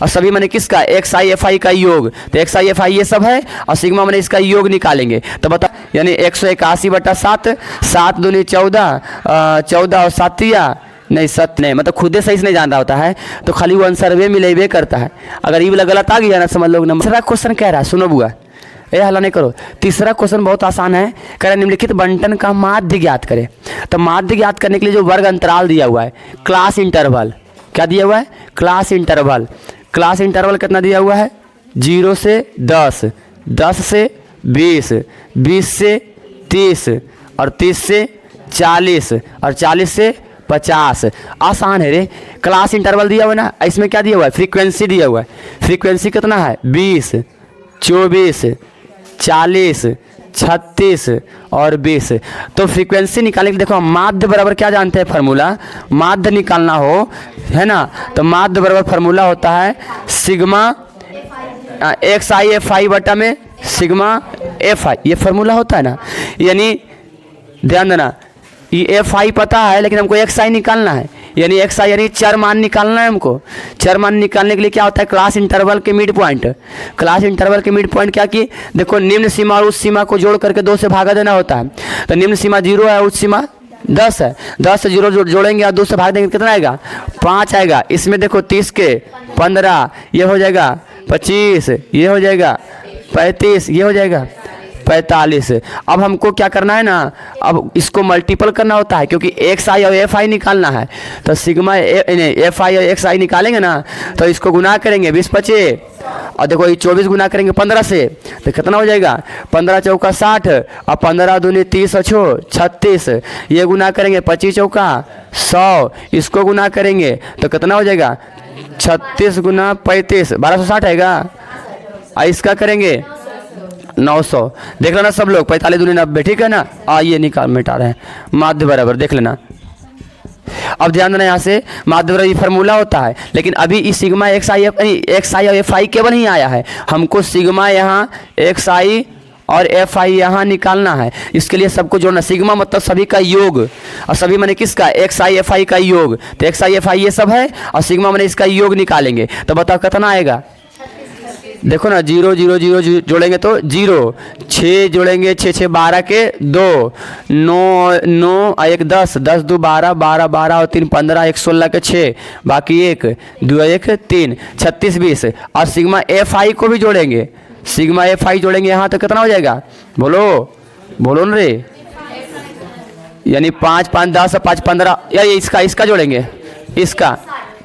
और सभी मैंने किसका, एक्स आई एफ आई का योग, तो एक्स आई एफ आई ये सब है और सिग्मा मैंने इसका योग निकालेंगे। तो बता यानी 181/7, 7 दूनी 14, 14 और 7 नहीं 7 नहीं, मतलब खुदे सही से नहीं जान रहा होता है तो खाली वो आंसर वे मिलेबे करता है। अगर ये गलत आ गया ना समझ लो नंबर। तीसरा क्वेश्चन कह रहा है, सुनो बुआ, ये हल्ला नहीं करो। तीसरा क्वेश्चन बहुत आसान है, कह रहा है निम्नलिखित बंटन का माध्य ज्ञात करें। तो माध्य ज्ञात करने के लिए जो वर्ग अंतराल दिया हुआ है, क्लास इंटरवल, क्या दिया हुआ है, क्लास इंटरवल। क्लास इंटरवल कितना दिया हुआ है, 0 से 10, 10 से 20, 20 से 30 और 30 से 40 और 40 से 50। आसान है रे। क्लास इंटरवल दिया हुआ है ना, इसमें क्या दिया हुआ है, फ्रीक्वेंसी दिया हुआ है। फ्रीक्वेंसी कितना है, 20, 24, 40, 36 और 20। तो फ्रीक्वेंसी निकालने के लिए देखो माध्य बराबर क्या जानते हैं फार्मूला, माध्य निकालना हो है ना, तो माध्य बराबर फार्मूला होता है sigma x I F I बटा में सिग्मा एफ आई, ये फार्मूला होता है ना। यानी ध्यान देना, ये एफ आई पता है लेकिन हमको एक्स आई निकालना है, यानी एक्स आई यानी चर मान निकालना है हमको। चर मान निकालने के लिए क्या होता है, क्लास इंटरवल के मिड पॉइंट। क्लास इंटरवल के मिड पॉइंट क्या कि देखो निम्न सीमा और उच्च सीमा को जोड़ करके 2 से भागा देना होता है। तो निम्न सीमा 0 है, उच्च सीमा 10 है, 10 से 0 जोड़ेंगे और 2 से भाग देंगे कितना आएगा, 5 आएगा। इसमें देखो 30 के 15 ये हो जाएगा, 25 ये हो जाएगा, 35 ये हो जाएगा, 45। अब हमको क्या करना है ना, अब इसको मल्टीपल करना होता है क्योंकि एक्स आई और एफ आई निकालना है। तो सिग्मा एफ आई और एक्स आई निकालेंगे ना, तो इसको गुना करेंगे 20 25 और देखो ये 24 गुना करेंगे 15 से, तो कितना हो जाएगा, 15 चौका 60 और 15 दूनी 30 और 36। ये गुना करेंगे 25 चौका 100, इसको गुना करेंगे तो कितना हो जाएगा, 36 गुना 35 1260 आएगा। और इसका करेंगे 900। देख लेना सब लोग, 45 दूनी 90, ठीक है ना। ये निकाल मिटा रहे हैं माध्य बराबर, देख लेना। अब ध्यान देना यहाँ से माध्य बराबर फार्मूला होता है, लेकिन अभी इस सिग्मा एक्स आई और एफ आई केवल ही आया है, हमको सिग्मा यहाँ एक्स आई और एफ आई यहाँ निकालना है। इसके लिए सबको जोड़ना, सिग्मा मतलब सभी का योग और सभी मैंने किसका, एक्स आई एफ आई का योग। तो एक्स आई एफ आई ये सब है और सिग्मा मैंने इसका योग निकालेंगे। तो बताओ कितना आएगा, देखो ना 0 0 0 जोड़ेंगे तो 0, 6 जोड़ेंगे 6 6 12 के 2, 9 9 1 10, 10 2 12, 12 12 और 3 15, 1 16 के 6, बाकी 1 2 1 3, 36 20। और सिग्मा एफ आई को भी जोड़ेंगे, सिग्मा एफ आई जोड़ेंगे यहाँ तो कितना हो जाएगा, बोलो बोलो न रे, यानी 5 5 10 5 15, या इसका जोड़ेंगे, इसका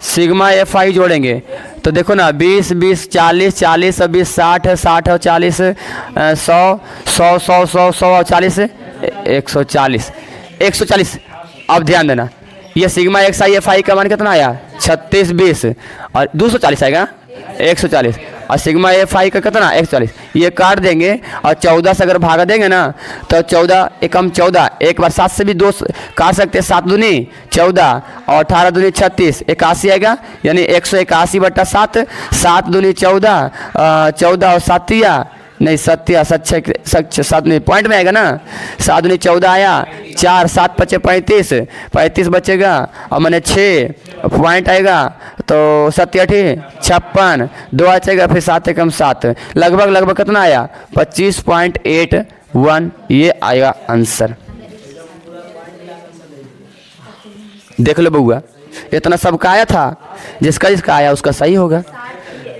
सिग्मा एफ आई जोड़ेंगे तो देखो ना 20 20 40 40 और 20 60 60 और 40 100 100 100 100 100 और 40 140 140। अब ध्यान देना ये sigma x I F I का मान कितना आया, 36 20 और 240 आएगा 140 और सिग्मा एफ आई का कितना 140। ये काट देंगे और 14 से अगर भागा देंगे ना तो 14 एकम 14, एक बार 7 से भी 2 काट सकते हैं, 7 दूनी 14 और 18 दूनी 36, 81 आएगा। यानी 181/7, 7 दूनी 14, 14 और 7 नहीं 7 नहीं पॉइंट में आएगा ना, 7 दूनी 14 आया, 4 7 5 35, 35 बचेगा और मैंने 6 पॉइंट आएगा तो 7 8 56, 2 आएगा फिर 7 एकम 7, लगभग कितना आया 25.81, ये आएगा आंसर। देख लो बउआ, इतना सबका आया था, जिसका आया उसका सही होगा।